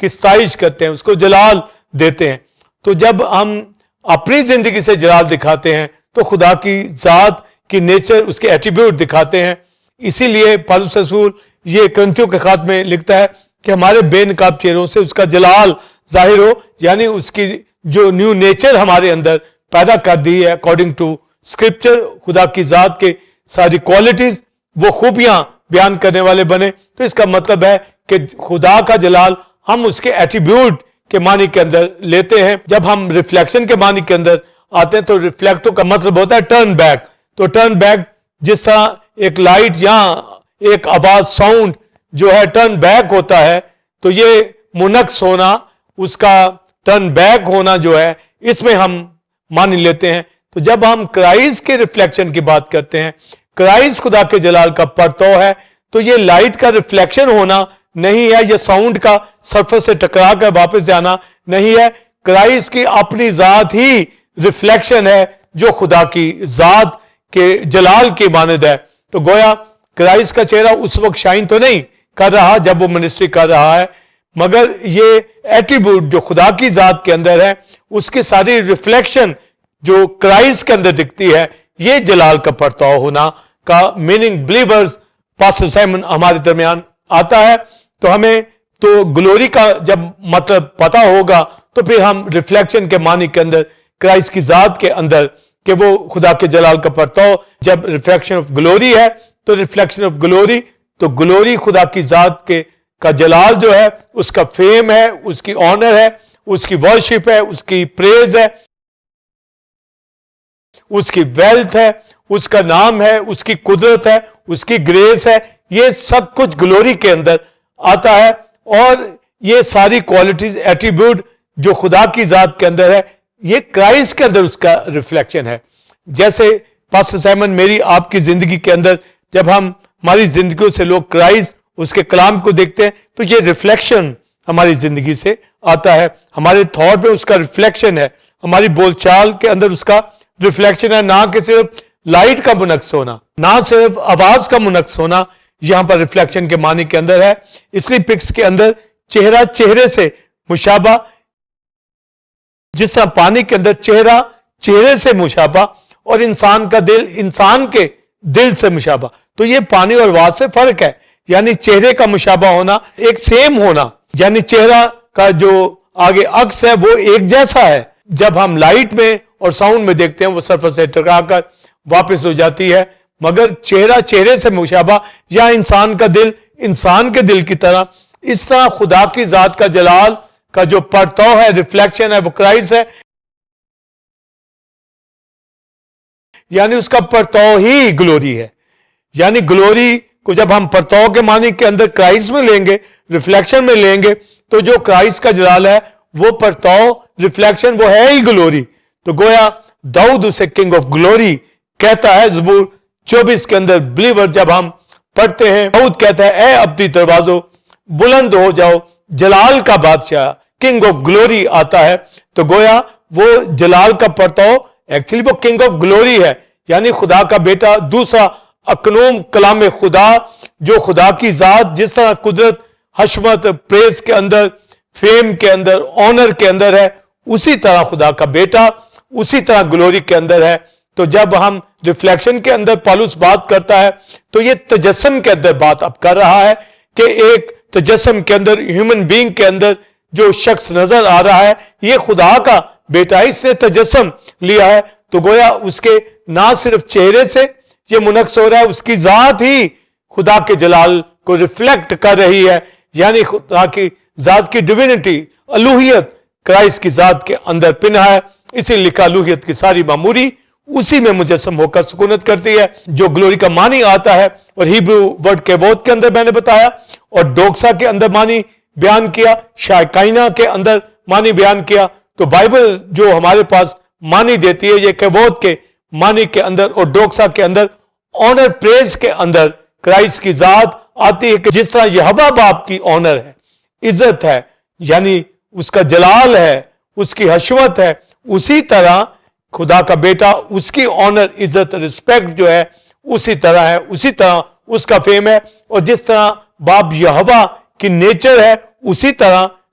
کی ستائش کرتے ہیں, اس کو جلال دیتے ہیں. تو جب ہم اپنی زندگی سے جلال دکھاتے ہیں تو خدا کی ذات کی نیچر, اس کے ایٹریبیوٹ دکھاتے ہیں. اسی لیے پالوس رسول یہ کرنتھیوں کے خط میں لکھتا ہے کہ ہمارے بے نقاب چہروں سے اس کا جلال ظاہر ہو, یعنی اس کی جو نیو نیچر ہمارے اندر پیدا کر دی ہے اکارڈنگ ٹو اسکرپچر, خدا کی ذات کے ساری کوالٹیز, وہ خوبیاں بیان کرنے والے بنے. تو اس کا مطلب ہے کہ خدا کا جلال ہم اس کے ایٹریبیوٹ کے معنی کے اندر لیتے ہیں. جب ہم ریفلیکشن کے معنی کے اندر آتے ہیں تو ریفلیکٹو کا مطلب ہوتا ہے ٹرن بیک. تو ٹرن بیک جس طرح ایک لائٹ یا ایک آواز ساؤنڈ جو ہے ٹرن بیک ہوتا ہے, تو یہ منعکس ہونا, اس کا ٹرن بیک ہونا جو ہے, اس میں ہم معنی لیتے ہیں. تو جب ہم کرائسٹ کے ریفلیکشن کی بات کرتے ہیں, کرائسٹ خدا کے جلال کا پرتو ہے, تو یہ لائٹ کا ریفلیکشن ہونا نہیں ہے, یہ ساؤنڈ کا سرفس سے ٹکرا کر واپس جانا نہیں ہے. کرائسٹ کی اپنی ذات ہی ریفلیکشن ہے جو خدا کی ذات کے جلال کی مانند ہے. تو گویا کرائسٹ کا چہرہ اس وقت شائن تو نہیں کر رہا جب وہ منسٹری کر رہا ہے, مگر یہ ایٹریبیوٹ جو خدا کی ذات کے اندر ہے, اس کی ساری ریفلیکشن جو کرائسٹ کے اندر دکھتی ہے, یہ جلال کا پرتو ہونا کا میننگ بلیورز پاسٹر سائمن ہمارے درمیان آتا ہے. تو ہمیں تو گلوری کا جب مطلب پتا ہوگا تو پھر ہم ریفلیکشن کے معنی کے اندر کرائسٹ کی ذات کے اندر کہ وہ خدا کے جلال کا پرتو, جب ریفلیکشن آف گلوری ہے تو ریفلیکشن آف گلوری, تو گلوری خدا کی ذات کے کا جلال جو ہے, اس کا فیم ہے, اس کی آنر ہے, اس کی ورشپ ہے, اس کی پریز ہے, اس کی ویلتھ ہے, اس کا نام ہے, اس کی قدرت ہے, اس کی گریس ہے, یہ سب کچھ گلوری کے اندر آتا ہے. اور یہ ساری کوالٹیز ایٹریبیوٹ جو خدا کی ذات کے اندر ہے, یہ کرائسٹ کے اندر اس کا ریفلیکشن ہے. جیسے پاسٹر سائمن میری آپ کی زندگی کے اندر جب ہم ہماری زندگیوں سے لوگ کرائسٹ اس کے کلام کو دیکھتے ہیں تو یہ ریفلیکشن ہماری زندگی سے آتا ہے, ہمارے تھاٹ میں اس کا ریفلیکشن ہے, ہماری بول چال کے اندر اس کا ریفلیکشن ہے. نہ کہ صرف لائٹ کا منعکس ہونا, نہ صرف آواز کا منعکس ہونا, یہاں پر ریفلیکشن کے معنی کے اندر ہے. اس لیے پکس کے اندر چہرہ چہرے سے مشابہ, جس طرح پانی کے اندر چہرہ چہرے سے مشابہ اور انسان کا دل انسان کے دل سے مشابہ. تو یہ پانی اور آواز سے فرق ہے, یعنی چہرے کا مشابہ ہونا, ایک سیم ہونا, یعنی چہرہ کا جو آگے عکس ہے وہ ایک جیسا ہے. جب ہم لائٹ میں اور ساؤنڈ میں دیکھتے ہیں وہ سرفس سے ٹکرا کر واپس ہو جاتی ہے, مگر چہرہ چہرے سے مشابہ یا انسان کا دل انسان کے دل کی طرح, اس طرح خدا کی ذات کا جلال کا جو پرتو ہے, ریفلیکشن ہے, وہ کرائسٹ ہے. یعنی اس کا پرتو ہی گلوری ہے. یعنی گلوری کو جب ہم پرتو کے معنی کے اندر کرائسٹ میں لیں گے, ریفلیکشن میں لیں گے, تو جو کرائسٹ کا جلال ہے وہ پرتو ریفلیکشن وہ ہے ہی گلوری. تو گویا داؤد اسے کنگ آف گلوری کہتا ہے. زبور 24 کے اندر بلیور جب ہم پڑھتے ہیں, داؤد کہتا ہے اے ابدی دروازوں بلند ہو جاؤ, جلال کا بادشاہ کنگ آف گلوری آتا ہے. تو گویا وہ جلال کا پرتو ایکچولی وہ کنگ آف گلوری ہے, یعنی خدا کا بیٹا, دوسرا اکنوم کلام خدا, جو خدا کی ذات جس طرح قدرت, حشمت, پریز کے اندر, فیم کے اندر, آنر کے اندر ہے, اسی طرح خدا کا بیٹا اسی طرح گلوری کے اندر ہے. تو جب ہم ریفلیکشن کے اندر پالوس بات کرتا ہے تو یہ تجسم کے اندر بات اب کر رہا ہے کہ ایک تجسم کے اندر, ہیومن بینگ کے اندر جو شخص نظر آ رہا ہے یہ خدا کا بیٹا ہے, اس نے تجسم لیا ہے. تو گویا اس کے نہ صرف چہرے سے یہ منعکس ہو رہا ہے, اس کی ذات ہی خدا کے جلال کو ریفلیکٹ کر رہی ہے, یعنی خدا کی ذات کی ڈیوینٹی, الوہیت کرائسٹ کی ذات کے اندر پنہا ہے. اسی لکھا الوہیت کی ساری معموری اسی میں مجسم ہو کر سکونت کرتی ہے. جو گلوری کا معنی آتا ہے, اور ہیبرو ورڈ کیووت کے اندر میں نے بتایا, اور ڈوکسا کے اندر معنی بیان کیا, شائکائنا کے اندر معنی بیان کیا. تو بائبل جو ہمارے پاس معنی دیتی ہے یہ کیووت کے معنی کے اندر اور ڈوکسا کے اندر آنر پریز کے اندر کرائسٹ کی ذات آتی ہے کہ جس طرح یہوہ باپ کی آنر ہے, عزت ہے, یعنی اس کا جلال ہے, اس کی حشمت ہے, اسی طرح خدا کا بیٹا, اس کی آنر, عزت, رسپیکٹ جو ہے اسی طرح ہے, اسی طرح اس کا فیم ہے. اور جس طرح باپ یہوہ کی نیچر ہے اسی طرح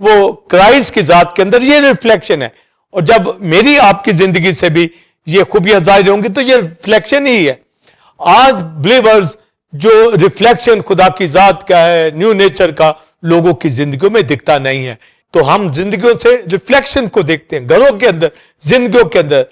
وہ کرائسٹ کی ذات کے اندر یہ ریفلیکشن ہے. اور جب میری آپ کی زندگی سے بھی یہ خوبیاں ظاہر ہوں گی تو یہ ریفلیکشن ہی ہے. آج بلیورز جو ریفلیکشن خدا کی ذات کا ہے, نیو نیچر کا, لوگوں کی زندگیوں میں دکھتا نہیں ہے. تو ہم زندگیوں سے ریفلیکشن کو دیکھتے ہیں, گھروں کے اندر, زندگیوں کے اندر,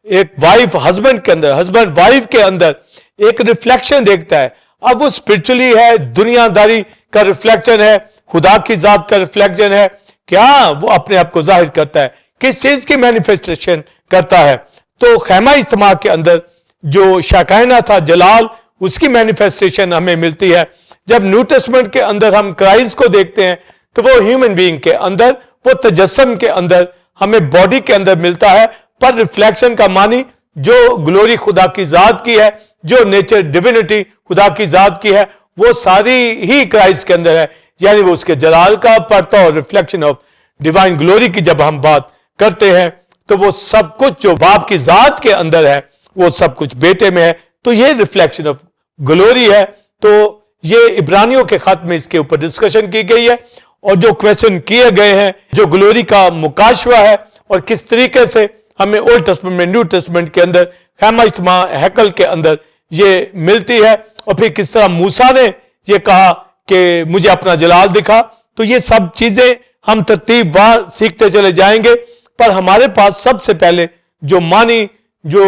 ایک وائف ہسبینڈ کے اندر, ہسبینڈ وائف کے اندر ایک ریفلیکشن دیکھتا ہے. اب وہ اسپرچولی ہے, دنیا داری کا ریفلیکشن ہے, خدا کی ذات کا ریفلیکشن ہے, کیا وہ اپنے آپ کو ظاہر کرتا ہے, کس چیز کی مینیفیسٹیشن کرتا ہے. تو خیمہ اجتماع کے اندر جو شاکینہ تھا, جلال, اس کی مینیفیسٹیشن ہمیں ملتی ہے. جب نیو ٹیسٹمنٹ کے اندر ہم کرائسٹ کو دیکھتے ہیں تو وہ ہیومن بینگ کے اندر, وہ تجسم کے اندر, ہمیں باڈی کے اندر ملتا ہے. پر ریفلیکشن کا معنی جو گلوری خدا کی ذات کی ہے, جو نیچر ڈیوینٹی خدا کی ذات کی ہے, وہ ساری ہی کرائسٹ کے اندر ہے. یعنی وہ اس کے جلال کا پڑتا اور ریفلیکشن آف ڈیوائن گلوری کی جب ہم بات کرتے ہیں تو وہ سب کچھ جو باپ کی ذات کے اندر ہے وہ سب کچھ بیٹے میں ہے. تو یہ ریفلیکشن آف گلوری ہے. تو یہ عبرانیوں کے خط میں اس کے اوپر ڈسکشن کی گئی ہے, اور جو کویسچن کیے گئے ہیں, جو گلوری کا مکاشفہ ہے, اور کس طریقے سے ہمیں اولڈ ٹیسٹمنٹ میں, نیو ٹیسٹمنٹ کے اندر, خیمہ اجتماع ہیکل کے اندر یہ ملتی ہے. اور پھر کس طرح موسیٰ نے یہ کہا کہ مجھے اپنا جلال دکھا. تو یہ سب چیزیں ہم ترتیب وار سیکھتے چلے جائیں گے. پر ہمارے پاس سب سے پہلے جو معنی جو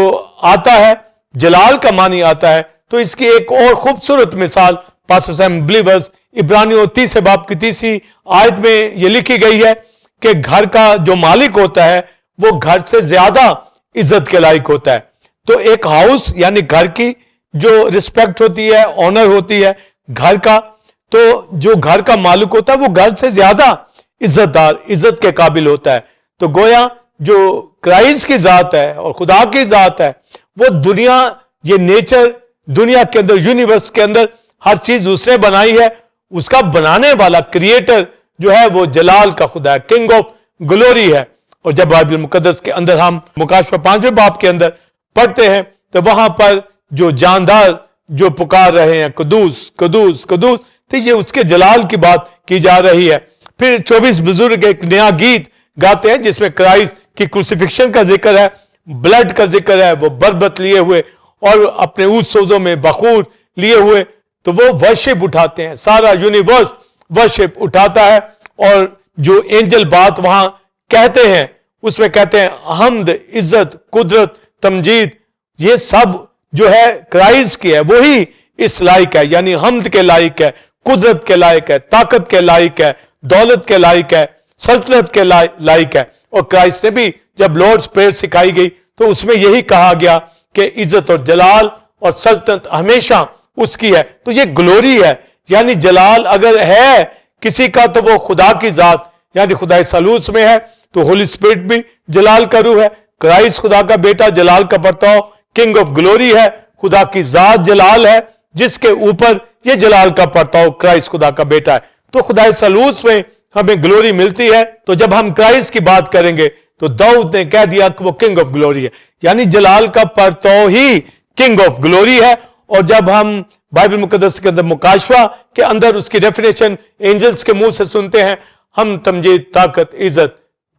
آتا ہے, جلال کا معنی آتا ہے, تو اس کی ایک اور خوبصورت مثال پاسٹر سیم بلیورز عبرانیوں 30 باب کی 30 آیت میں یہ لکھی گئی ہے کہ گھر کا جو مالک ہوتا ہے وہ گھر سے زیادہ عزت کے لائق ہوتا ہے. تو ایک ہاؤس یعنی گھر کی جو رسپیکٹ ہوتی ہے, آنر ہوتی ہے گھر کا, تو جو گھر کا مالک ہوتا ہے وہ گھر سے زیادہ عزت دار, عزت کے قابل ہوتا ہے. تو گویا جو کرائسٹ کی ذات ہے اور خدا کی ذات ہے, وہ دنیا, یہ نیچر, دنیا کے اندر, یونیورس کے اندر ہر چیز اس نے بنائی ہے. اس کا بنانے والا کریٹر جو ہے وہ جلال کا خدا ہے, کنگ آف گلوری ہے. اور جب بائبل مقدس کے اندر ہم مکاشفہ 5 باب کے اندر پڑھتے ہیں تو وہاں پر جو جاندار جو پکار رہے ہیں قدوس قدوس قدوس, تو یہ اس کے جلال کی بات کی جا رہی ہے. پھر 24 بزرگ ایک نیا گیت گاتے ہیں جس میں کرائسٹ کی کروسیفکشن کا ذکر ہے, بلڈ کا ذکر ہے, وہ بربت لیے ہوئے اور اپنے اونچ سوزوں میں بخور لیے ہوئے, تو وہ ورشپ اٹھاتے ہیں. سارا یونیورس ورشپ اٹھاتا ہے. اور جو اینجل بات وہاں کہتے ہیں اس میں کہتے ہیں حمد, عزت, قدرت, تمجید, یہ سب جو ہے کرائسٹ کی ہے, وہی اس لائق ہے. یعنی حمد کے لائق ہے, قدرت کے لائق ہے, طاقت کے لائق ہے, دولت کے لائق ہے, سلطنت کے لائق ہے. اور کرائسٹ نے بھی جب لارڈز پریئر سکھائی گئی تو اس میں یہی کہا گیا کہ عزت اور جلال اور سلطنت ہمیشہ اس کی ہے. تو یہ گلوری ہے. یعنی جلال اگر ہے کسی کا تو وہ خدا کی ذات یعنی خدا ثالوث میں ہے. تو ہولی اسپرٹ بھی جلال کا روح ہے. کرائسٹ خدا کا بیٹا, جلال کا پرتاؤ, کنگ آف گلوری ہے. خدا کی ذات جلال ہے جس کے اوپر یہ جلال کا پرتاؤ کرائسٹ خدا کا بیٹا ہے. تو خدا ثالوث میں ہمیں گلوری ملتی ہے. تو جب ہم کرائسٹ کی بات کریں گے تو داؤد نے کہہ دیا کہ وہ کنگ آف گلوری ہے, یعنی جلال کا پرتاؤ ہی کنگ آف گلوری ہے. اور جب ہم بائبل مقدس کے اندر مکاشفہ کے اندر اس کی ڈیفینیشن اینجلز کے منہ سے سنتے ہیں, ہم تمجید, طاقت, عزت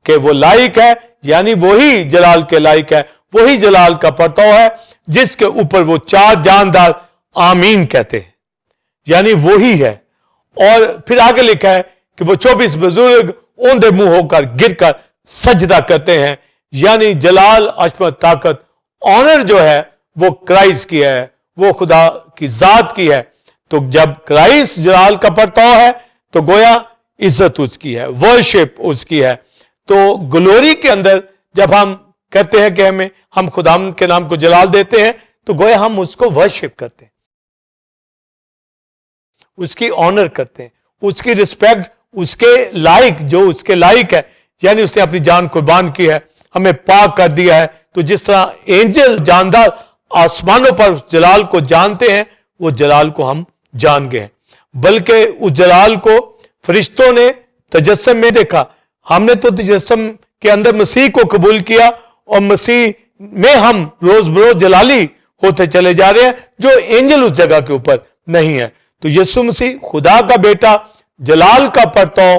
کہ وہ لائق ہے, یعنی وہی جلال کے لائق ہے, وہی جلال کا پرتاؤ ہے جس کے اوپر وہ 4 جاندار آمین کہتے ہیں, یعنی وہی ہے. اور پھر آگے لکھا ہے کہ وہ 24 بزرگ اوندے منہ ہو کر گر کر سجدہ کرتے ہیں. یعنی جلال, عظمت, طاقت, آنر جو ہے وہ کرائسٹ کی ہے, وہ خدا کی ذات کی ہے. تو جب کرائسٹ جلال کا پرتاؤ ہے تو گویا عزت اس کی ہے, ورشپ اس کی ہے. تو گلوری کے اندر جب ہم کہتے ہیں کہ ہم خداوند کے نام کو جلال دیتے ہیں تو گویا ہم اس کو ورشپ کرتے ہیں, اس کی آنر کرتے ہیں, اس کی رسپیکٹ, اس کے لائق جو اس کے لائق ہے. یعنی اس نے اپنی جان قربان کی ہے, ہمیں پاک کر دیا ہے. تو جس طرح اینجل جاندار آسمانوں پر اس جلال کو جانتے ہیں, وہ جلال کو ہم جان گئے ہیں. بلکہ اس جلال کو فرشتوں نے تجسم میں دیکھا. ہم نے تو تجسم کے اندر مسیح کو قبول کیا اور مسیح میں ہم روز بروز جلالی ہوتے چلے جا رہے ہیں, جو اینجل اس جگہ کے اوپر نہیں ہے. تو یسوع مسیح خدا کا بیٹا, جلال کا پرتاؤ,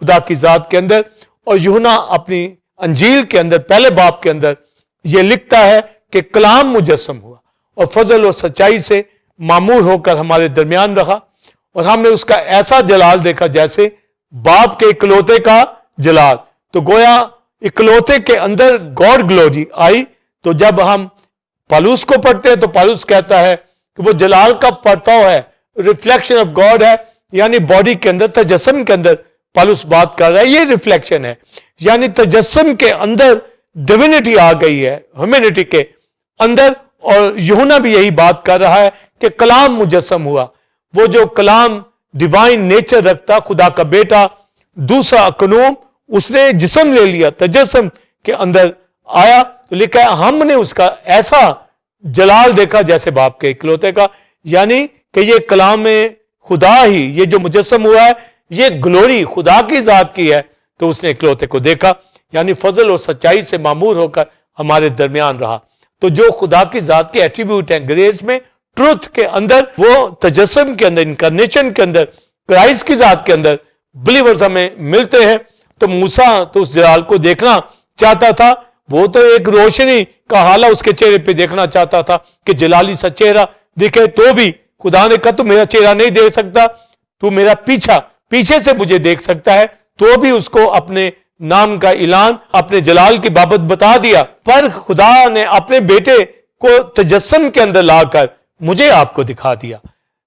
خدا کی ذات کے اندر. اور یوحنا اپنی انجیل کے اندر پہلے باب کے اندر یہ لکھتا ہے کہ کلام مجسم ہوا اور فضل اور سچائی سے معمور ہو کر ہمارے درمیان رہا, اور ہم نے اس کا ایسا جلال دیکھا جیسے باپ کے اکلوتے کا جلال. تو گویا اکلوتے کے اندر گاڈ گلوری آئی. تو جب ہم پالوس کو پڑھتے ہیں تو پالوس کہتا ہے کہ وہ جلال کا پرتاؤ ہے, ریفلیکشن آف گاڈ ہے, یعنی باڈی کے اندر تجسم کے اندر پالوس بات کر رہا ہے, یہ ریفلیکشن ہے, یعنی تجسم کے اندر ڈیوینٹی آ گئی ہے ہیومینٹی کے اندر. اور یوحنا بھی یہی بات کر رہا ہے کہ کلام مجسم ہوا, وہ جو کلام ڈیوائن نیچر رکھتا, خدا کا بیٹا, دوسرا اکنوم, اس نے جسم لے لیا, تجسم کے اندر آیا. تو لکھا ہے ہم نے اس کا ایسا جلال دیکھا جیسے باپ کے اکلوتے کا, یعنی کہ یہ کلام خدا ہی, یہ جو مجسم ہوا ہے یہ گلوری خدا کی ذات کی ہے. تو اس نے اکلوتے کو دیکھا, یعنی فضل اور سچائی سے معمور ہو کر ہمارے درمیان رہا. تو جو خدا کی ذات کے ایٹریبیوٹ ہیں گریس میں, ٹروتھ کے اندر, وہ تجسم کے اندر, انکارنیشن کے اندر, کرائسٹ کی ذات کے اندر بلیورز ہمیں ملتے ہیں. تو موسیٰ تو اس جلال کو دیکھنا چاہتا تھا, وہ تو ایک روشنی کا حالہ اس کے چہرے پہ دیکھنا چاہتا تھا کہ جلالی سا چہرہ دکھے. تو بھی خدا نے کہا تو میرا چہرہ نہیں دیکھ سکتا, تو میرا پیچھے سے مجھے دیکھ سکتا ہے. تو بھی اس کو اپنے نام کا اعلان, اپنے جلال کی بابت بتا دیا. پر خدا نے اپنے بیٹے کو تجسم کے اندر لا کر مجھے آپ کو دکھا دیا,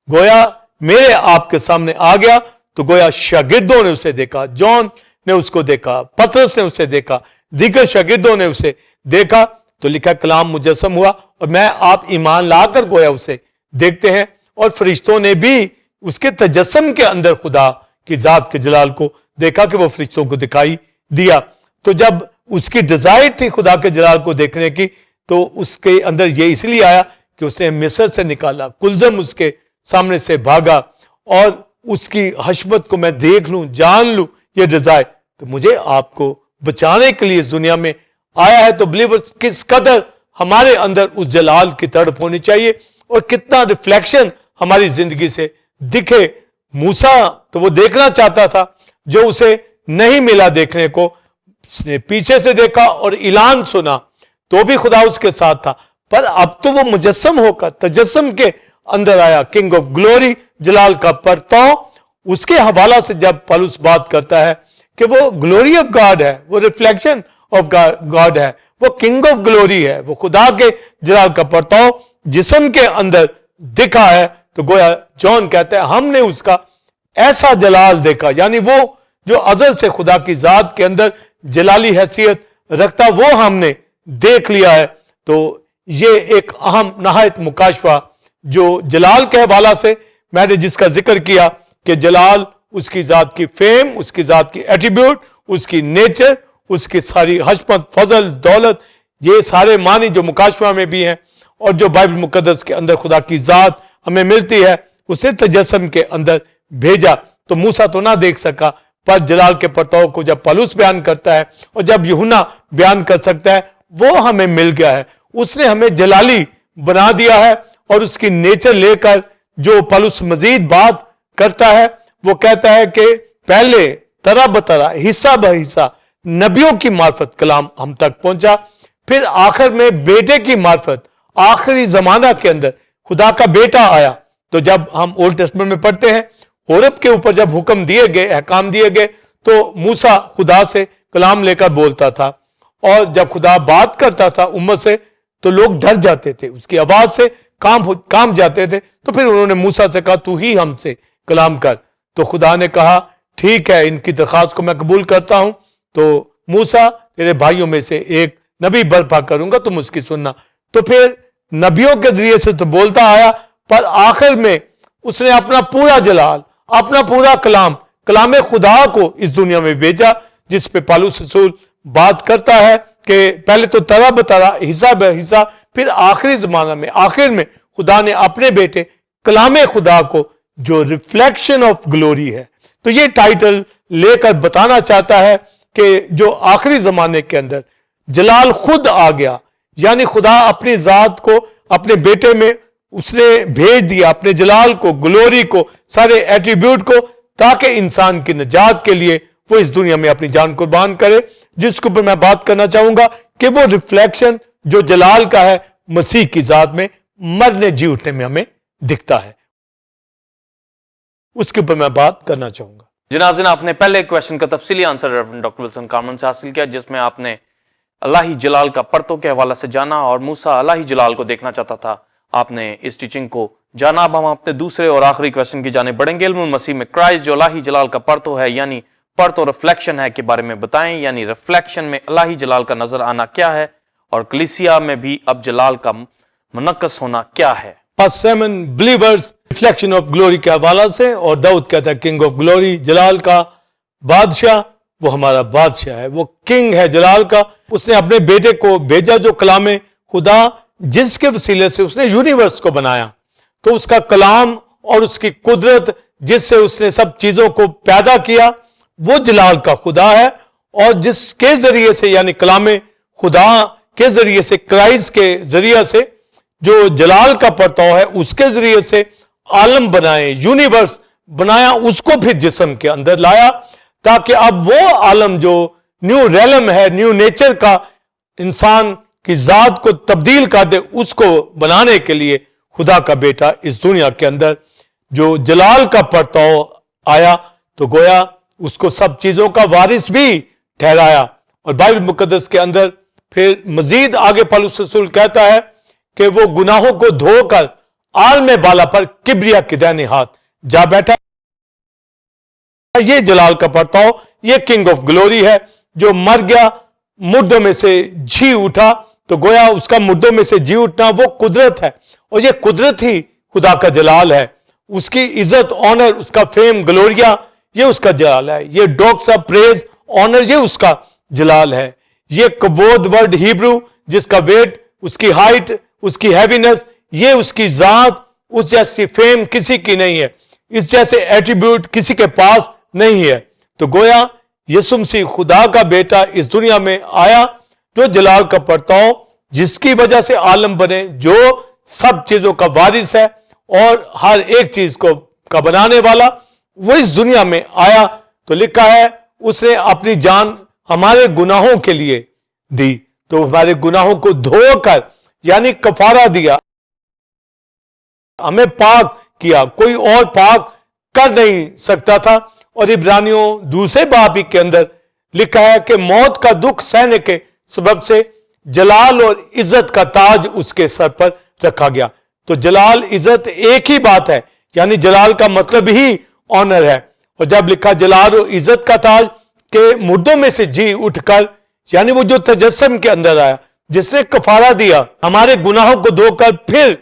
گویا میرے آپ کے سامنے آ گیا. تو گویا شاگردوں نے اسے دیکھا, جون نے اس کو دیکھا, پترس نے اسے دیکھا, دیگر شاگردوں نے اسے دیکھا. تو لکھا کلام مجسم ہوا, اور میں آپ ایمان لا کر گویا اسے دیکھتے ہیں. اور فرشتوں نے بھی اس کے تجسم کے اندر خدا کی ذات کے جلال کو دیکھا کہ وہ فرشتوں کو دکھائی دیا. تو جب اس کی ڈیزائر تھی خدا کے جلال کو دیکھنے کی, تو اس کے اندر یہ اس لیے آیا کہ اس نے مصر سے نکالا, کلزم اس کے سامنے سے بھاگا, اور اس کی حشمت کو میں دیکھ لوں, جان لوں, یہ ڈیزائر. تو مجھے آپ کو بچانے کے لیے اس دنیا میں آیا ہے. تو بلیورز کس قدر ہمارے اندر اس جلال کی تڑپ ہونی چاہیے, اور کتنا ریفلیکشن ہماری زندگی سے دکھے. موسیٰ تو وہ دیکھنا چاہتا تھا جو اسے نہیں ملا دیکھنے کو, اس نے پیچھے سے دیکھا اور اعلان سنا, تو بھی خدا اس کے ساتھ تھا. پر اب تو وہ مجسم ہو کر تجسم کے اندر آیا, کنگ آف گلوری, جلال کا پرتاؤ. اس کے حوالہ سے جب پالوس بات کرتا ہے کہ وہ گلوری آف گاڈ ہے, وہ ریفلیکشن آف گاڈ ہے, وہ کنگ آف گلوری ہے, وہ خدا کے جلال کا پرتاؤ جسم کے اندر دکھا ہے. تو گویا جون کہتا ہے ہم نے اس کا ایسا جلال دیکھا, یعنی وہ جو ازل سے خدا کی ذات کے اندر جلالی حیثیت رکھتا, وہ ہم نے دیکھ لیا ہے. تو یہ ایک اہم نہایت مکاشفہ جو جلال کے حوالہ سے میں نے جس کا ذکر کیا کہ جلال اس کی ذات کی فیم, اس کی ذات کی ایٹریبیوٹ, اس کی نیچر, اس کی ساری حشمت, فضل, دولت, یہ سارے معنی جو مکاشفہ میں بھی ہیں اور جو بائبل مقدس کے اندر خدا کی ذات ہمیں ملتی ہے, اسے تجسم کے اندر بھیجا. تو موسیٰ تو نہ دیکھ سکا, پر جلال کے پرتاؤ کو جب پالوس بیان کرتا ہے اور جب یوحنا بیان کر سکتا ہے, وہ ہمیں مل گیا ہے. اس نے ہمیں جلالی بنا دیا ہے, اور اس کی نیچر لے کر جو پالوس مزید بات کرتا ہے, وہ کہتا ہے کہ پہلے طرح بطرح, حصہ بہ حصہ نبیوں کی معرفت کلام ہم تک پہنچا, پھر آخر میں بیٹے کی معرفت آخری زمانہ کے اندر خدا کا بیٹا آیا. تو جب ہم اولڈ ٹیسٹمنٹ میں پڑھتے ہیں, عورب کے اوپر جب حکم دیے گئے, احکام دیے گئے, تو موسیٰ خدا سے کلام لے کر بولتا تھا, اور جب خدا بات کرتا تھا امت سے تو لوگ ڈر جاتے تھے, اس کی آواز سے کام جاتے تھے. تو پھر انہوں نے موسیٰ سے کہا تو ہی ہم سے کلام کر. تو خدا نے کہا ٹھیک ہے, ان کی درخواست کو میں قبول کرتا ہوں. تو موسیٰ تیرے بھائیوں میں سے ایک نبی برپا کروں گا, تم اس کی سننا. تو پھر نبیوں کے ذریعے سے تو بولتا آیا, پر آخر میں اس نے اپنا پورا جلال, اپنا پورا کلام خدا کو اس دنیا میں بھیجا, جس پہ پالوس رسول بات کرتا ہے کہ پہلے تو طرح بطرح, حصہ بہ حصہ, پھر آخری زمانہ میں آخر میں خدا نے اپنے بیٹے کلام خدا کو جو ریفلیکشن آف گلوری ہے, تو یہ ٹائٹل لے کر بتانا چاہتا ہے کہ جو آخری زمانے کے اندر جلال خود آ گیا, یعنی خدا اپنی ذات کو اپنے بیٹے میں اس نے بھیج دیا, اپنے جلال کو, گلوری کو, سارے ایٹریبیوٹ کو, تاکہ انسان کی نجات کے لیے وہ اس دنیا میں اپنی جان قربان کرے. جس کے اوپر میں بات کرنا چاہوں گا کہ وہ ریفلیکشن جو جلال کا ہے مسیح کی ذات میں مرنے جی اٹھنے میں ہمیں دکھتا ہے, اس کے اوپر میں بات کرنا چاہوں گا. ناظرین, آپ نے پہلے کویشچن کا تفصیلی آنسر ریورنڈ ڈاکٹر ولسن کارمن سے حاصل کیا, جس میں آپ نے اللہ جلال کا پرتوں کے حوالے سے جانا اور موسیٰ اللہ جلال کو دیکھنا چاہتا تھا. آپ نے اس ٹیچنگ کو جانا. اب ہم اپنے دوسرے اور آخری کویشچن کی جانب بڑھیں گے. علم المسیح میں کرائسٹ جو اللہ جلال کا پرتو ہے, یعنی پرتو ریفلیکشن ہے, کے بارے میں بتائیں. یعنی ریفلیکشن میں اللہ جلال کا نظر آنا کیا ہے, اور کلیسیا میں بھی اب جلال کا منعکس ہونا کیا ہے. پاس 7 بلیورز ریفلیکشن آف گلوری کے حوالہ سے, اور داؤد کہتا ہے کنگ آف گلوری, جلال کا بادشاہ, وہ ہمارا بادشاہ ہے, وہ کنگ ہے جلال کا. اس نے اپنے بیٹے کو بھیجا جو کلام خدا جس کے وسیلے سے اس نے یونیورس کو بنایا. تو اس کا کلام اور اس کی قدرت جس سے اس نے سب چیزوں کو پیدا کیا وہ جلال کا خدا ہے, اور جس کے ذریعے سے یعنی کلام خدا کے ذریعے سے کرائسٹ کے ذریعے سے جو جلال کا پرتاؤ ہے اس کے ذریعے سے عالم بنائے, یونیورس بنایا, اس کو پھر جسم کے اندر لایا تاکہ اب وہ عالم جو نیو ریلم ہے, نیو نیچر کا, انسان کی ذات کو تبدیل کر دے, اس کو بنانے کے لیے خدا کا بیٹا اس دنیا کے اندر جو جلال کا پرتاؤ آیا تو گویا اس کو سب چیزوں کا وارث بھی ٹھہرایا. اور بائبل مقدس کے اندر پھر مزید آگے پولس رسول کہتا ہے کہ وہ گناہوں کو دھو کر عالم بالا پر کبریا کے دائیں ہاتھ جا بیٹھا. یہ جلال کا پرتاؤ, یہ کنگ آف گلوری ہے جو مر گیا, مردوں میں سے جی اٹھا. تو گویا اس کا مردوں میں سے جی اٹھنا وہ قدرت ہے, اور یہ قدرت ہی خدا کا جلال ہے. اس کی عزت, آنر, اس کا فیم, گلوریا, یہ اس کا جلال ہے. یہ ڈاکس آف پریز, آنر, یہ اس کا جلال ہے. یہ کبود ورڈ ہیبرو جس کا ویٹ, اس کی ہائٹ, اس کی ہیوینس, یہ اس کی ذات, اس جیسی فیم کسی کی نہیں ہے, اس جیسے ایٹریبیوٹ کسی کے پاس نہیں ہے. تو گویا یسوع مسیح خدا کا بیٹا اس دنیا میں آیا جو جلال کا پرتاؤ جس کی وجہ سے عالم بنے, جو سب چیزوں کا وارث ہے اور ہر ایک چیز کو کا بنانے والا, وہ اس دنیا میں آیا. تو لکھا ہے اس نے اپنی جان ہمارے گناہوں کے لیے دی, تو ہمارے گناہوں کو دھو کر یعنی کفارہ دیا, ہمیں پاک کیا, کوئی اور پاک کر نہیں سکتا تھا. اور عبرانیوں دوسرے باب کے اندر لکھا ہے کہ موت کا دکھ سہنے کے سبب سے جلال اور عزت کا تاج اس کے سر پر رکھا گیا. تو جلال عزت ایک ہی بات ہے, یعنی جلال کا مطلب ہی آنر ہے. اور جب لکھا جلال اور عزت کا تاج کہ مردوں میں سے جی اٹھ کر, یعنی وہ جو تجسم کے اندر آیا, جس نے کفارہ دیا ہمارے گناہوں کو دھو کر, پھر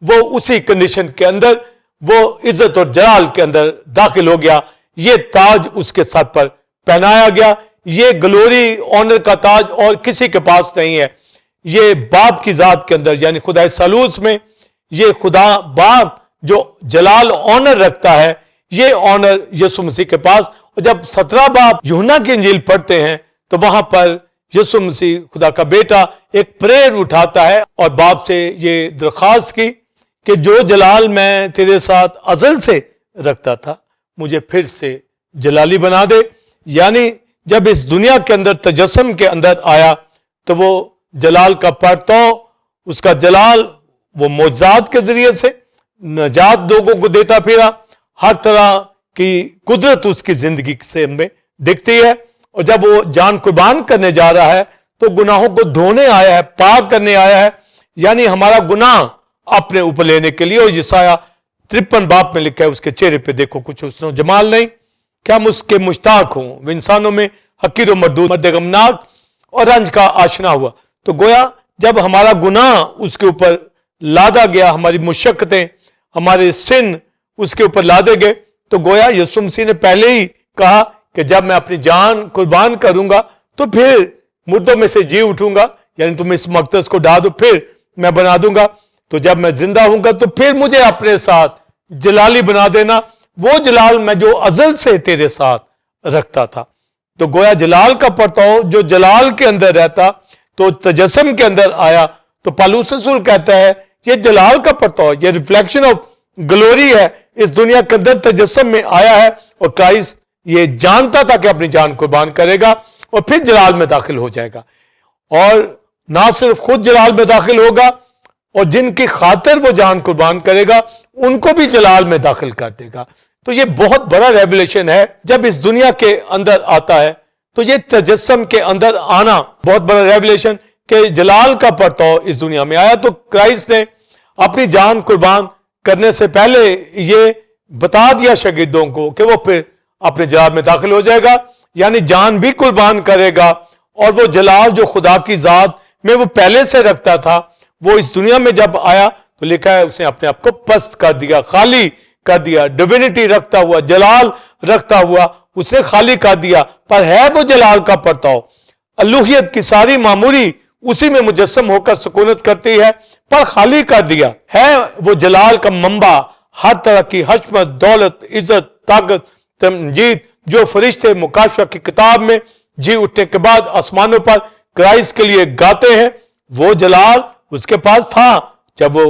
وہ اسی کنڈیشن کے اندر وہ عزت اور جلال کے اندر داخل ہو گیا. یہ تاج اس کے سر پر پہنایا گیا. یہ گلوری, آنر کا تاج اور کسی کے پاس نہیں ہے. یہ باپ کی ذات کے اندر یعنی خدا ثالوث میں یہ خدا باپ جو جلال آنر رکھتا ہے, یہ آنر یسوع مسیح کے پاس. اور جب 17 باب یوحنا کی انجیل پڑھتے ہیں تو وہاں پر یسوع مسیح خدا کا بیٹا ایک پریئر اٹھاتا ہے اور باپ سے یہ درخواست کی کہ جو جلال میں تیرے ساتھ ازل سے رکھتا تھا مجھے پھر سے جلالی بنا دے. یعنی جب اس دنیا کے اندر تجسم کے اندر آیا تو وہ جلال کا پرتاؤ, اس کا جلال وہ معجزات کے ذریعے سے نجات لوگوں کو دیتا پھرا. ہر طرح کی قدرت اس کی زندگی سے ہمیں دکھتی ہے. اور جب وہ جان قربان کرنے جا رہا ہے تو گناہوں کو دھونے آیا ہے, پاک کرنے آیا ہے, یعنی ہمارا گناہ اپنے اوپر لینے کے لیے. اور یسایہ 53 باب میں لکھا ہے اس کے چہرے پہ دیکھو کچھ حسن و جمال نہیں, کہ ہم اس کے مشتاق ہوں. وہ انسانوں میں حقیر و مردود, مرد غمناک اور رنج کا آشنا ہوا. تو گویا جب ہمارا گناہ اس کے اوپر لادا گیا, ہماری مشقتیں, ہمارے سن اس کے اوپر لادے گئے, تو گویا یسوع مسیح نے پہلے ہی کہا کہ جب میں اپنی جان قربان کروں گا تو پھر مردوں میں سے جی اٹھوں گا, یعنی تم اس مقدس کو ڈھا دو پھر میں بنا دوں گا. تو جب میں زندہ ہوں گا تو پھر مجھے اپنے ساتھ جلالی بنا دینا, وہ جلال میں جو ازل سے تیرے ساتھ رکھتا تھا. تو گویا جلال کا پرتاؤ جو جلال کے اندر رہتا تو تجسم کے اندر آیا. تو پالوس رسول کہتا ہے یہ جلال کا پرتاؤ, یہ ریفلیکشن آف گلوری ہے, اس دنیا کے اندر تجسم میں آیا ہے. اور کرائسٹ یہ جانتا تھا کہ اپنی جان قربان کرے گا اور پھر جلال میں داخل ہو جائے گا, اور نہ صرف خود جلال میں داخل ہوگا اور جن کی خاطر وہ جان قربان کرے گا ان کو بھی جلال میں داخل کر دے گا. تو یہ بہت بڑا ریولیشن ہے. جب اس دنیا کے اندر آتا ہے تو یہ تجسم کے اندر آنا بہت بڑا ریولیشن کہ جلال کا پرتو اس دنیا میں آیا. تو کرائسٹ نے اپنی جان قربان کرنے سے پہلے یہ بتا دیا شاگردوں کو کہ وہ پھر اپنے جلال میں داخل ہو جائے گا, یعنی جان بھی قربان کرے گا, اور وہ جلال جو خدا کی ذات میں وہ پہلے سے رکھتا تھا وہ اس دنیا میں جب آیا تو لکھا ہے اس نے اپنے آپ کو پست کر دیا, خالی کر دیا. ڈیوینٹی رکھتا ہوا, جلال رکھتا ہوا اس نے خالی کر دیا, پر ہے وہ جلال کا پرتاؤ. الوہیت کی ساری معموری اسی میں مجسم ہو کر سکونت کرتی ہے, پر خالی کر دیا ہے وہ جلال کا منبع, ہر طرح کی حشمت, دولت, عزت, طاقت, تمجید جو فرشتے مکاشفہ کی کتاب میں جی اٹھنے کے بعد آسمانوں پر کرائسٹ کے لیے گاتے ہیں. وہ جلال اس کے پاس تھا جب وہ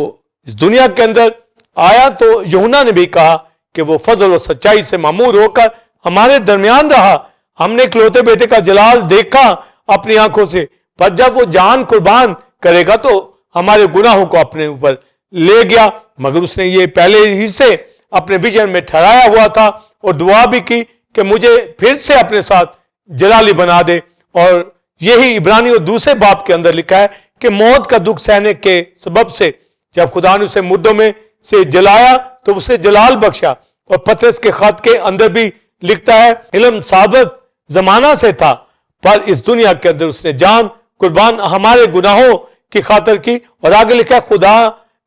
اس دنیا کے اندر آیا. تو یوحنا نے بھی کہا کہ وہ فضل و سچائی سے معمور ہو کر ہمارے درمیان رہا. ہم نے اکلوتے بیٹے کا جلال دیکھا اپنی آنکھوں سے, پر جب وہ جان قربان کرے گا تو ہمارے گناہوں کو اپنے اوپر لے گیا. مگر اس نے یہ پہلے ہی سے اپنے ویژن میں ٹھہرایا ہوا تھا اور دعا بھی کی کہ مجھے پھر سے اپنے ساتھ جلالی بنا دے. اور یہی عبرانیوں دوسرے باب کے اندر لکھا ہے کہ موت کا دکھ سہنے کے سبب سے جب خدا نے اسے مردوں میں سے جلایا تو اسے جلال بخشا. اور پترس کے خط کے اندر بھی لکھتا ہے علم سابق زمانہ سے تھا پر اس دنیا کے اندر اس نے جان قربان ہمارے گناہوں کی خاطر کی. اور آگے لکھا ہے خدا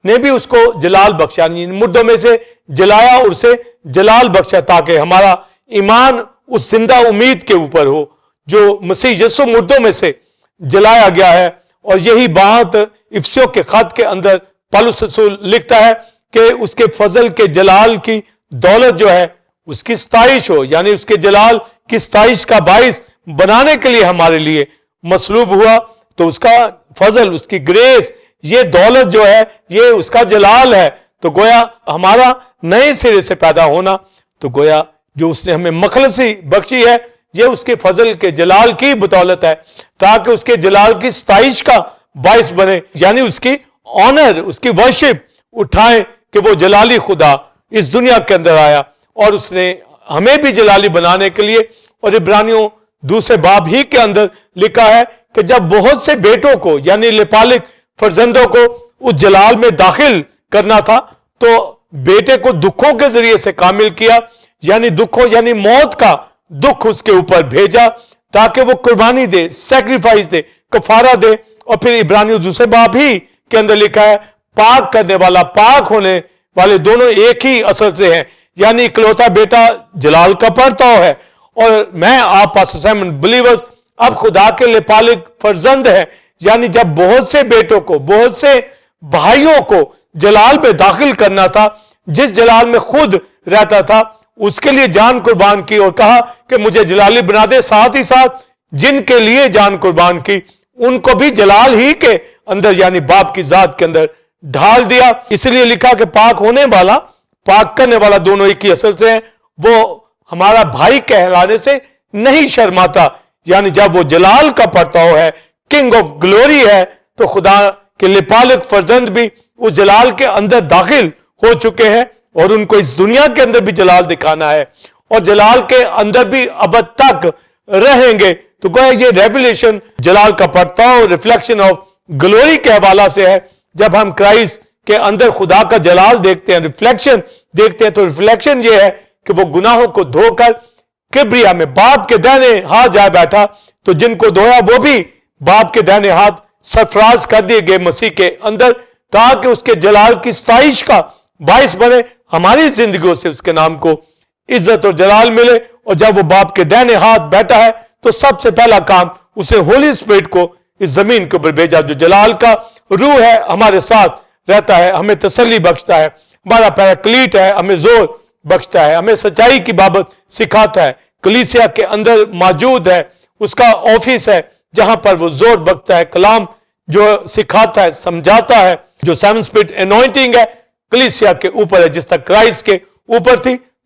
نے بھی اس کو جلال بخشا, یعنی مردوں میں سے جلایا اور اسے جلال بخشا تاکہ ہمارا ایمان اس زندہ امید کے اوپر ہو جو مسیح یسوع مردوں میں سے جلایا گیا ہے. اور یہی بات افسیوں کے خط کے اندر پالوس رسول لکھتا ہے کہ اس کے فضل کے جلال کی دولت جو ہے اس کی ستائش ہو, یعنی اس کے جلال کی ستائش کا باعث بنانے کے لیے ہمارے لیے مصلوب ہوا. تو اس کا فضل, اس کی گریس, یہ دولت جو ہے یہ اس کا جلال ہے. تو گویا ہمارا نئے سرے سے پیدا ہونا, تو گویا جو اس نے ہمیں مخلصی بخشی ہے یہ اس کے فضل کے جلال کی بدولت ہے تاکہ اس کے جلال کی ستائش کا باعث بنے, یعنی اس کی آنر, اس کی ورشپ اٹھائیں کہ وہ جلالی خدا اس دنیا کے اندر آیا اور اس نے ہمیں بھی جلالی بنانے کے لیے. اور عبرانیوں دوسرے باب ہی کے اندر لکھا ہے کہ جب بہت سے بیٹوں کو یعنی لپالک فرزندوں کو اس جلال میں داخل کرنا تھا تو بیٹے کو دکھوں کے ذریعے سے کامل کیا, یعنی دکھوں یعنی موت کا دکھ اس کے اوپر بھیجا تاکہ وہ قربانی دے, سیکریفائس دے, کفارہ دے. اور پھر عبرانیوں دوسرے باب ہی کے اندر لکھا ہے پاک کرنے والا, پاک ہونے والے دونوں ایک ہی اصل سے ہیں, یعنی اکلوتا بیٹا جلال کا پرتاؤ ہے. اور میں آپ پاسٹر سائمن بلیورز اب خدا کے لپالک فرزند ہیں, یعنی جب بہت سے بیٹوں کو, بہت سے بھائیوں کو جلال میں داخل کرنا تھا, جس جلال میں خود رہتا تھا اس کے لیے جان قربان کی اور کہا کہ مجھے جلالی بنا دے. ساتھ ہی ساتھ جن کے لیے جان قربان کی ان کو بھی جلال ہی کے اندر یعنی باپ کی ذات کے اندر ڈھال دیا. اس لیے لکھا کہ پاک ہونے والا, پاک کرنے والا دونوں ایک ہی اصل سے ہیں. وہ ہمارا بھائی کہلانے سے نہیں شرماتا, یعنی جب وہ جلال کا پرتاؤ ہے, کنگ آف گلوری ہے, تو خدا کے لپالک فرزند بھی اس جلال کے اندر داخل ہو چکے ہیں اور ان کو اس دنیا کے اندر بھی جلال دکھانا ہے اور جلال کے اندر بھی ابد تک رہیں گے. تو گویا یہ ریولیشن جلال کا پرتاؤ, ریفلیکشن آف گلوری کے حوالہ سے ہے. جب ہم کرائسٹ کے اندر خدا کا جلال دیکھتے ہیں, ریفلیکشن دیکھتے ہیں, تو ریفلیکشن یہ ہے کہ وہ گناہوں کو دھو کر کبریا میں باپ کے دہنے ہاتھ جا بیٹھا, تو جن کو دھویا وہ بھی باپ کے دہنے ہاتھ سرفراز کر دیے گئے مسیح کے اندر تاکہ اس کے جلال کی ستائش کا باعث بنے. ہماری زندگیوں سے اس کے نام کو عزت اور جلال ملے. اور جب وہ باپ کے دہنے ہاتھ بیٹھا ہے تو سب سے پہلا کام اسے ہولی اسپرٹ کو اس زمین کے اوپر بھیجا جو جلال کا روح ہے, ہمارے ساتھ رہتا ہے, ہمیں تسلی بخشتا ہے, ہمارا پیراکلیٹ ہے, ہمیں زور بخشتا ہے, ہمیں سچائی کی بابت سکھاتا ہے, کلیسیا کے اندر موجود ہے, اس کا آفس ہے جہاں پر وہ زور بخشتا ہے, کلام جو سکھاتا ہے, سمجھاتا ہے. جو سیون اسپرٹ انوائنٹنگ ہے کلیسیا کے اوپر ہے, جس طرح کرائسٹ کے اوپر تھی,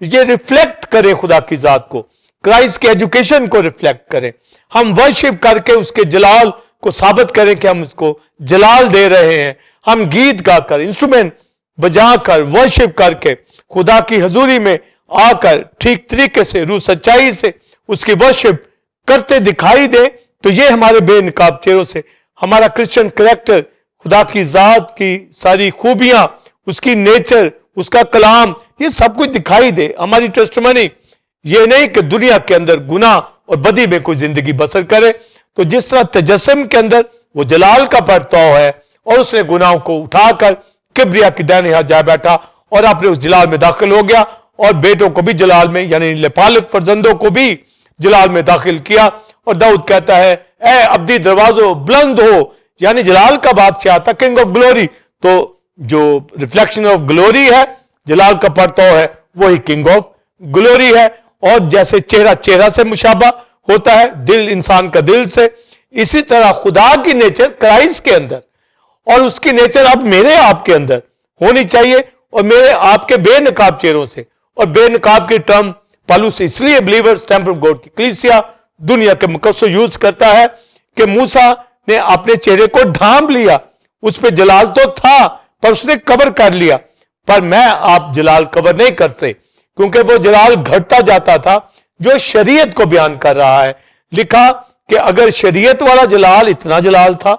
یہ ریفلیکٹ کریں خدا کی ذات کو, کرائسٹ کے ایجوکیشن کو ریفلیکٹ کریں, ہم ورشپ کر کے اس کے جلال کو ثابت کریں کہ ہم اس کو جلال دے رہے ہیں. ہم گیت گا کر, انسٹرومنٹ بجا کر, ورشپ کر کے خدا کی حضوری میں آ کر ٹھیک طریقے سے روح سچائی سے اس کی ورشپ کرتے دکھائی دے, تو یہ ہمارے بے نقاب چہروں سے ہمارا کرسچن کریکٹر, خدا کی ذات کی ساری خوبیاں, اس کی نیچر, اس کا کلام, یہ سب کچھ دکھائی دے. ہماری ٹیسٹمنی یہ نہیں کہ دنیا کے اندر گناہ اور بدی میں کوئی زندگی بسر کرے. تو جس طرح تجسم کے اندر وہ جلال کا پرتاؤ ہے اور اس نے گناہوں کو اٹھا کر کبریا کی دائیں ہاتھ جا بیٹھا اور اپنے اس جلال میں داخل ہو گیا, اور بیٹوں کو بھی جلال میں یعنی لپالک فرزندوں کو بھی جلال میں داخل کیا. اور داؤد کہتا ہے اے ابدی دروازوں بلند ہو, یعنی جلال کا بادشاہ تھا, کنگ آف گلوری. تو جو ریفلیکشن آف گلوری ہے, جلال کا پرتاؤ ہے, وہی کنگ آف گلوری ہے. اور جیسے چہرہ چہرہ سے مشابہ ہوتا ہے, دل انسان کا دل سے, اسی طرح خدا کی نیچر کرائسٹ کے اندر اور اس کی نیچر اب میرے آپ کے اندر ہونی چاہیے, اور میرے آپ کے بے نقاب چہروں سے. اور بے نقاب کی ٹرم پالوس اس لیے بلیورز ٹیمپل آف گاڈ کی کلیسیا دنیا کے مقصد یوز کرتا ہے کہ موسیٰ نے اپنے چہرے کو ڈھانپ لیا, اس پہ جلال تو تھا پر اس نے کور کر لیا. پر میں آپ جلال کور نہیں کرتے, کیونکہ وہ جلال گھٹتا جاتا تھا جو شریعت کو بیان کر رہا ہے. لکھا کہ اگر شریعت والا جلال اتنا جلال تھا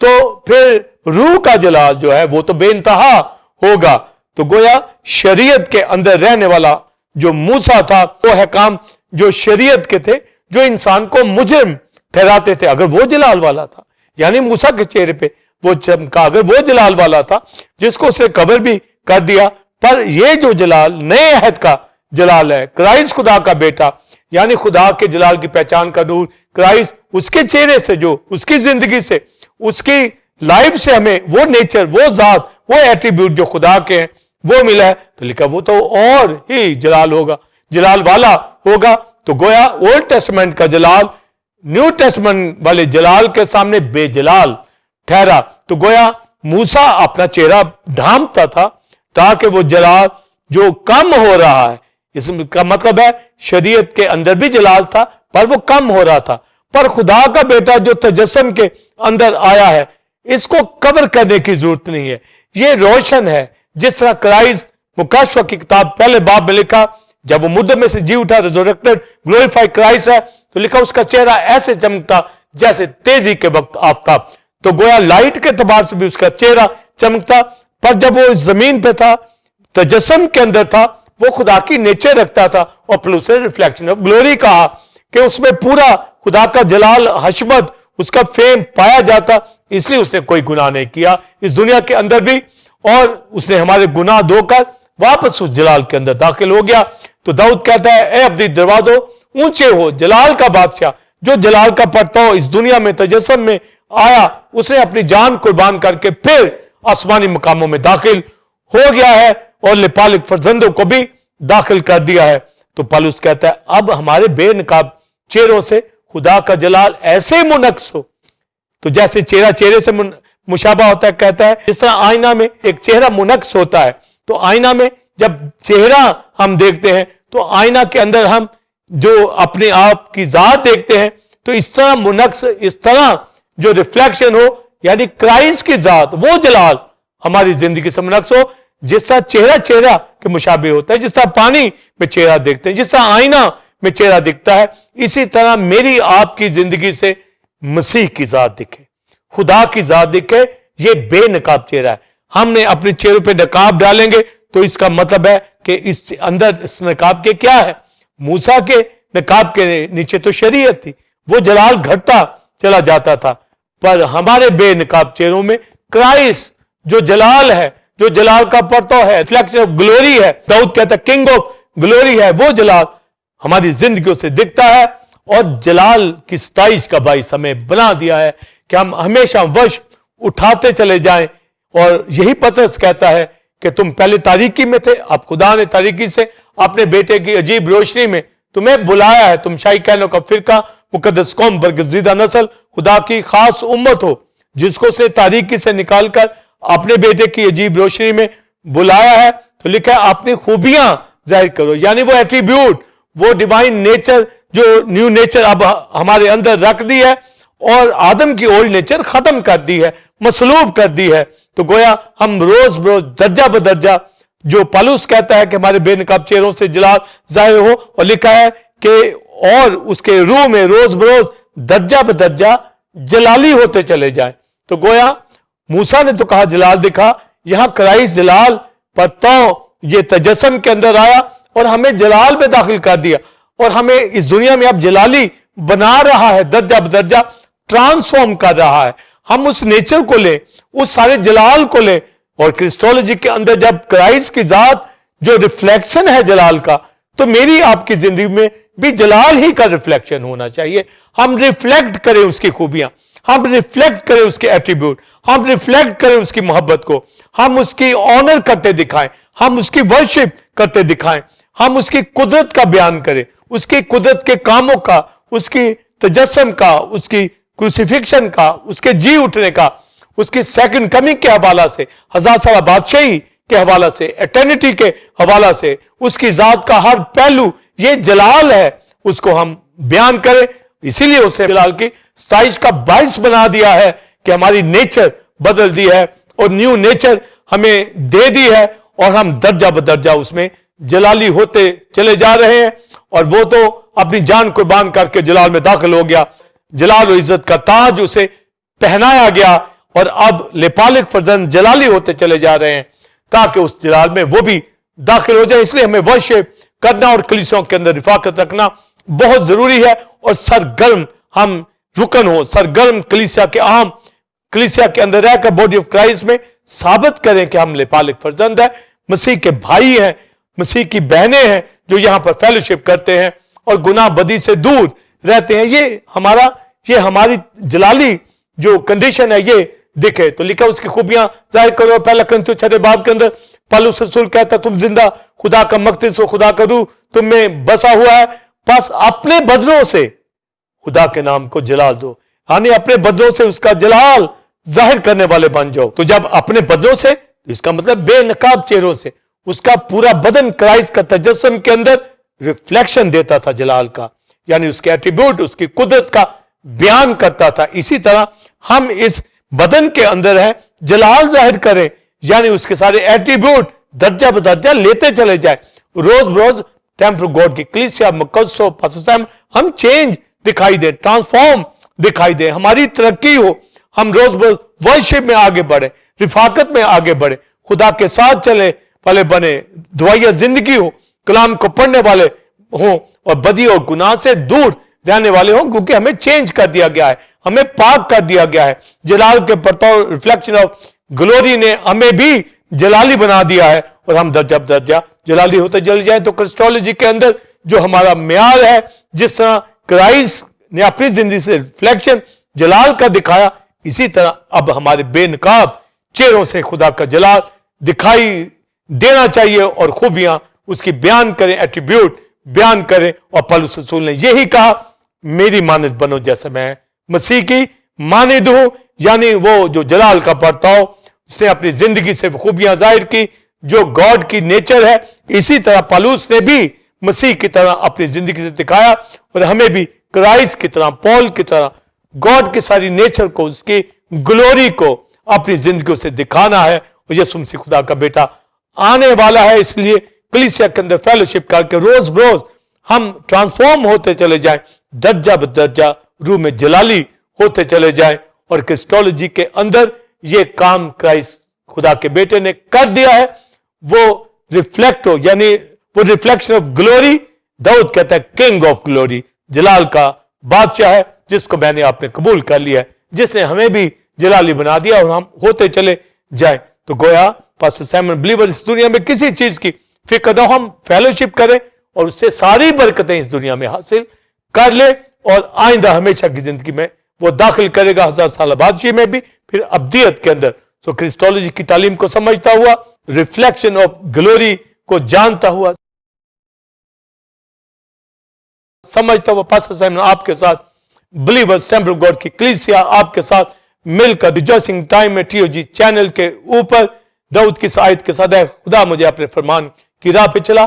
تو پھر روح کا جلال جو ہے وہ تو بے انتہا ہوگا. تو گویا شریعت کے اندر رہنے والا جو موسیٰ تھا, وہ احکام جو شریعت کے تھے جو انسان کو مجرم ٹھہراتے تھے, اگر وہ جلال والا تھا, یعنی موسیٰ کے چہرے پہ وہ چمکا, اگر وہ جلال والا تھا جس کو اس نے کور بھی کر دیا. پر یہ جو جلال نئے عہد کا جلال ہے, کرائسٹ خدا کا بیٹا, یعنی خدا کے جلال کی پہچان کا نور کرائسٹ, اس کے چہرے سے, جو اس کی زندگی سے, اس کی لائف سے ہمیں وہ نیچر, وہ ذات, وہ ایٹریبیوٹ جو خدا کے ہیں وہ ملا ہے. تو لکھا وہ تو اور ہی جلال ہوگا, جلال والا ہوگا. تو گویا اولڈ ٹیسٹمنٹ کا جلال نیو ٹیسٹمنٹ والے جلال کے سامنے بے جلال ٹھہرا. تو گویا موسیٰ اپنا چہرہ ڈھانپتا تھا تاکہ وہ جلال جو کم ہو رہا ہے, اس کا مطلب ہے شریعت کے اندر بھی جلال تھا پر وہ کم ہو رہا تھا, پر خدا کا بیٹا جو تجسم کے اندر آیا ہے اس کو کور کرنے کی ضرورت نہیں ہے, یہ روشن ہے. جس طرح کرائسٹ مکاشفہ کی کتاب پہلے باب میں لکھا, جب وہ مردوں میں سے جی اٹھا, ریزوریکٹڈ گلوریفائی کرائسٹ ہے, تو لکھا اس کا چہرہ ایسے چمکتا جیسے تیزی کے وقت آفتاب. تو گویا لائٹ کے اعتبار سے بھی اس کا چہرہ چمکتا, پر جب وہ اس زمین پہ تھا, تجسم کے اندر تھا, وہ خدا کی نیچر رکھتا تھا, اور پھر اسے ریفلیکشن آف گلوری کہا کہ اس میں پورا خدا کا جلال, حشمت, اس کا فیم پایا جاتا. اس لیے اس نے کوئی گناہ نہیں کیا اس دنیا کے اندر بھی, اور اس نے ہمارے گناہ دھو کر واپس اس جلال کے اندر داخل ہو گیا. تو داؤد کہتا ہے اے ابدی دروازوں اونچے ہو, جلال کا بادشاہ جو جلال کا پرتاؤ اس دنیا میں تجسم میں آیا, اس نے اپنی جان قربان کر کے پھر آسمانی مقاموں میں داخل ہو گیا ہے اور لپالک فرزندوں کو بھی داخل کر دیا ہے. تو پالوس کہتا ہے اب ہمارے بے نقاب چہروں سے خدا کا جلال ایسے منعکس ہو. تو جیسے چہرہ چہرے سے مشابہ ہوتا ہے, کہتا ہے جس طرح آئینہ میں ایک چہرہ منعکس ہوتا ہے, تو آئینہ میں جب چہرہ ہم دیکھتے ہیں تو آئینہ کے اندر ہم جو اپنے آپ کی ذات دیکھتے ہیں, تو اس طرح منعکس, اس طرح جو ریفلیکشن ہو, یعنی کرائسٹ کی ذات, وہ جلال ہماری زندگی سے منعکس ہو. جس طرح چہرہ چہرہ کے مشابہ ہوتا ہے, جس طرح پانی میں چہرہ دیکھتے ہیں, جس طرح آئینہ میں چہرہ دکھتا ہے, اسی طرح میری آپ کی زندگی سے مسیح کی ذات دکھے, خدا کی ذات دکھے. یہ بے نقاب چہرہ ہے. ہم نے اپنے چہروں پہ نقاب ڈالیں گے تو اس کا مطلب ہے کہ اس اندر اس نقاب کے کیا ہے. موسیٰ کے نقاب کے نیچے تو شریعت تھی, وہ جلال گھٹتا چلا جاتا تھا, پر ہمارے بے نقاب چہروں میں کرائسٹ جو جلال ہے, جو جلال کا پرتاؤ ہے, ریفلیکشن آف گلوری ہے, داؤد کہتا ہے کنگ آف گلوری ہے, وہ جلال ہماری زندگیوں سے دکھتا ہے, اور جلال کی ستائش کا باعث ہمیں بنا دیا ہے کہ ہم ہمیشہ وش اٹھاتے چلے جائیں. اور یہی پترس کہتا ہے کہ تم پہلے تاریکی میں تھے, اب خدا نے تاریکی سے اپنے بیٹے کی عجیب روشنی میں تمہیں بلایا ہے. تم شاہی کہنوں کا فرقہ, مقدس قوم, برگزیدہ نسل, خدا کی خاص امت ہو, جس کو سے تاریکی سے نکال کر اپنے بیٹے کی عجیب روشنی میں بلایا ہے. تو لکھا ہے اپنی خوبیاں ظاہر کرو, یعنی وہ ایٹریبیوٹ, وہ ڈیوائن نیچر جو نیو نیچر اب ہمارے اندر رکھ دی ہے اور آدم کی اولڈ نیچر ختم کر دی ہے, مسلوب کر دی ہے. تو گویا ہم روز بروز درجہ بدرجہ, جو پالوس کہتا ہے کہ ہمارے بے نقاب چہروں سے جلال ظاہر ہو, اور لکھا ہے کہ اور اس کے روح میں روز بروز درجہ بدرجہ جلالی ہوتے چلے جائیں. تو گویا موسیٰ نے تو کہا جلال دکھا, یہاں کرائس جلال پر تو یہ تجسم کے اندر آیا اور ہمیں جلال میں داخل کر دیا, اور ہمیں اس دنیا میں اب جلالی بنا رہا ہے, درجہ بدرجہ ٹرانسفارم کر رہا ہے. ہم اس نیچر کو لیں, اس سارے جلال کو لیں, اور کرسٹولوجی کے اندر جب کرائسٹ کی ذات جو ریفلیکشن ہے جلال کا, تو میری آپ کی زندگی میں بھی جلال ہی کا ریفلیکشن ہونا چاہیے. ہم ریفلیکٹ کریں اس کی خوبیاں, ہم ریفلیکٹ کریں اس کے ایٹریبیوٹ, ہم ریفلیکٹ کریں اس کی محبت کو, ہم اس کی آنر کرتے دکھائیں, ہم اس کی ورشپ کرتے دکھائیں, ہم اس کی قدرت کا بیان کریں, اس کی قدرت کے کاموں کا, اس کی تجسم کا, اس کی کروسیفکشن کا, اس کے جی اٹھنے کا, اس کی سیکنڈ کمنگ کے حوالہ سے, 1000 سالہ بادشاہی کے حوالہ سے, ایٹرنٹی کے حوالہ سے, اس کی ذات کا ہر پہلو یہ جلال ہے, اس کو ہم بیان کریں. اسی لیے اسے جلال کی ستائش کا باعث بنا دیا ہے کہ ہماری نیچر بدل دی ہے اور نیو نیچر ہمیں دے دی ہے, اور ہم درجہ بدرجہ اس میں جلالی ہوتے چلے جا رہے ہیں. اور وہ تو اپنی جان قربان کر کے جلال میں داخل ہو گیا, جلال و عزت کا تاج اسے پہنایا گیا, اور اب لپالک فرزند جلالی ہوتے چلے جا رہے ہیں تاکہ اس جلال میں وہ بھی داخل ہو جائے. اس لیے ہمیں ورشپ کرنا اور کلیسیوں کے اندر رفاقت رکھنا بہت ضروری ہے, اور سرگرم ہم رکن ہو, سرگرم کلیسیا کے عام کلیسیا کے اندر رہ کر باڈی آف کرائسٹ میں ثابت کریں کہ ہم لپالک فرزند ہیں, مسیح کے بھائی ہیں, مسیح کی بہنیں ہیں جو یہاں پر فیلوشپ کرتے ہیں اور گناہ بدی سے دور رہتے ہیں. یہ ہماری جلالی جو کنڈیشن ہے یہ دکھے. تو لکھا اس کی خوبیاں ظاہر کرو. پہلا کرنتھیوں 6 باب کے اندر پالوس رسول کہتا تم زندہ خدا کا مقدس ہو, خدا کا روح تم میں بسا ہوا ہے, پس اپنے بدنوں سے خدا کے نام کو جلال دو, یعنی اپنے بدنوں سے اس کا جلال ظاہر کرنے والے بن جاؤ. تو جب اپنے بدنوں سے, اس کا مطلب بے نقاب چہروں سے, اس کا پورا بدن کرائسٹ کا تجسم کے اندر ریفلیکشن دیتا تھا جلال کا, یعنی اس کے ایٹریبیوٹ, اس کی قدرت کا بیان کرتا تھا. اسی طرح ہم اس بدن کے اندر ہیں, جلال ظاہر کریں, یعنی اس کے سارے ایٹریبیوٹ درجہ بدرجہ لیتے چلے جائیں. روز بروز ٹیمپل گاڈ کی کلیسیا مقدسوں ہم چینج دکھائی دیں, ٹرانسفارم دکھائی دیں, ہماری ترقی ہو, ہم روز بروز ورشپ میں آگے بڑھیں, رفاقت میں آگے بڑھیں, خدا کے ساتھ چلے والے بنے, دعائیہ زندگی ہو, کلام کو پڑھنے والے ہوں, اور بدی اور گناہ سے دور رہنے والے ہوں, کیونکہ ہمیں چینج کر دیا گیا ہے, ہمیں پاک کر دیا گیا ہے. جلال کے پرتاؤ ریفلیکشن آف گلوری نے ہمیں بھی جلالی بنا دیا ہے, اور ہم درجہ بدرجہ جلالی ہوتے چل جائیں. تو کرسٹولوجی کے اندر جو ہمارا معیار ہے, جس طرح کرائسٹ نے اپنی زندگی سے ریفلیکشن جلال کا دکھایا, اسی طرح اب ہمارے بے نقاب چہروں سے خدا کا جلال دکھائی دینا چاہیے, اور خوبیاں اس کی بیان کریں, ایٹریبیوٹ بیان کریں. اور پالوس رسول نے یہی کہا, میری مانند بنو جیسا میں مسیح کی مانند ہوں, یعنی وہ جو جلال کا پرتاؤ اس نے اپنی زندگی سے خوبیاں ظاہر کی جو گاڈ کی نیچر ہے, اسی طرح پالوس نے بھی مسیح کی طرح اپنی زندگی سے دکھایا, اور ہمیں بھی کرائسٹ کی طرح, پال کی طرح گاڈ کی ساری نیچر کو, اس کی گلوری کو اپنی زندگیوں سے دکھانا ہے. اور یسوع مسیح خدا کا بیٹا آنے والا ہے, اس لیے کلیسیا کے اندر فیلوشپ کر کے روز بروز ہم ٹرانسفارم ہوتے چلے جائیں, درجہ بدرجہ روح میں جلالی ہوتے چلے جائیں. اور کرسٹولوجی کے اندر یہ کام کرائسٹ خدا کے بیٹے نے کر دیا ہے, وہ ریفلیکٹ ہو, یعنی وہ ریفلیکشن آف گلوری. داؤد کہتا ہے کنگ آف گلوری, جلال کا بادشاہ ہے, جس کو میں نے آپ نے قبول کر لیا ہے, جس نے ہمیں بھی جلالی بنا دیا, اور ہم ہوتے چلے جائیں. تو گویا پاسٹر سائمن بلیور اس دنیا میں کسی چیز کی فکر نہ ہو, ہم فیلوشپ کریں اور اس سے ساری برکتیں اس دنیا میں حاصل کر لیں, اور آئندہ ہمیشہ کی زندگی میں وہ داخل کرے گا 1000 سالہ بادشاہی میں بھی, پھر ابدیت کے اندر. تو کرسٹولوجی کی تعلیم کو سمجھتا ہوا, ریفلیکشن آف گلوری کو جانتا ہوا, سمجھتا ہوا, پاسٹر سائمن آپ کے ساتھ بلیورز ٹیمپل گاڈ کی کلیسیا آپ کے ساتھ مل کر ریجوائسنگ ٹائم میں ٹی او جی چینل کے اوپر داؤد کی آیت کے ساتھ, خدا مجھے اپنے فرمان کی راہ پہ چلا,